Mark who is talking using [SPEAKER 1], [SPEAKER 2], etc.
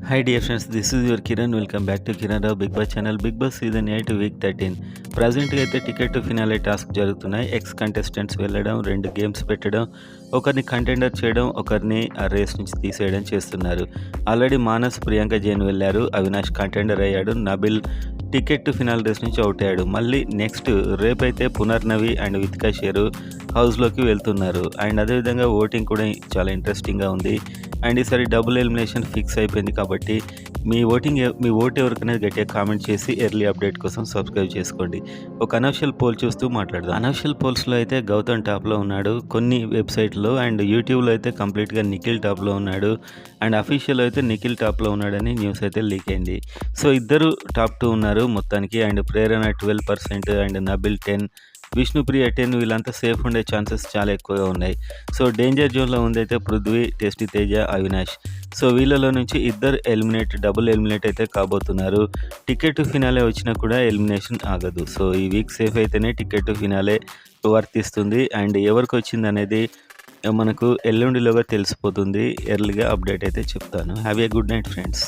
[SPEAKER 1] Hi dear friends, this is your Kiran. Welcome back to Kiran Rao Big Boss channel. Big Boss season 8 week 13. ప్రజెంట్గా అయితే ticket to finale task జరుగుతున్నాయి. X contestants వెళ్ళడం, 2 games పెట్టడం, ఒకరిని contender చేయడం, ఒకరిని ఆ రేస్ నుంచి తీసేయడం చేస్తున్నారు. ఆల్రెడీ మానస్, ప్రియాంక జైన్ వెళ్ళారు. అవినాష్ కంటెండర్ అయ్యాడు. Nabil ticket to finale race నుంచి అవుట్ అయ్యాడు. మళ్ళీ నెక్స్ట్ రేపైతే పునర్నవి అండ్ వితికా షేరు హౌస్లోకి వెళ్తున్నారు. అండ్ అదేవిధంగా ఓటింగ్ కూడా చాలా ఇంట్రెస్టింగ్గా ఉంది. అండ్ ఈసారి డబుల్ ఎలిమినేషన్ ఫిక్స్ అయిపోయింది కాబట్టి మీ ఓటు ఎవరికనేది గట్టిగా కామెంట్ చేసి ఎర్లీ అప్డేట్ కోసం సబ్స్క్రైబ్ చేసుకోండి. ఒక అనఫిషియల్ పోల్ చూస్తూ మాట్లాడదాం. అనఫిషియల్ పోల్స్లో అయితే గౌతమ్ టాప్లో ఉన్నాడు కొన్ని వెబ్సైట్లో, అండ్ యూట్యూబ్లో అయితే కంప్లీట్గా నిఖిల్ టాప్లో ఉన్నాడు, అండ్ అఫీషియల్ అయితే నిఖిల్ టాప్లో ఉన్నాడని న్యూస్ అయితే లీక్ అయింది. సో ఇద్దరు టాప్ 2 ఉన్నారు మొత్తానికి. And Prerana 12% and Nabil 10, Vishnupriya 10. వీళ్ళంతా సేఫ్ ఉండే ఛాన్సెస్ చాలా ఎక్కువగా ఉన్నాయి. సో డేంజర్ జోన్లో ఉందైతే పృథ్వీ, టేస్టీ తేజ, అవినాష్. సో వీళ్ళలో నుంచి ఇద్దరు డబుల్ ఎలిమినేట్ అయితే కాబోతున్నారు. టికెట్ టు ఫినాలే వచ్చినా కూడా ఎలిమినేషన్ ఆగదు. సో ఈ వీక్ సేఫ్ అయితేనే టికెట్ టు ఫినాలే వర్తిస్తుంది. అండ్ ఎవరికి వచ్చింది అనేది మనకు ఎల్లుండిలోగా తెలిసిపోతుంది. ఎర్లీగా అప్డేట్ అయితే చెప్తాను. Have a good night friends.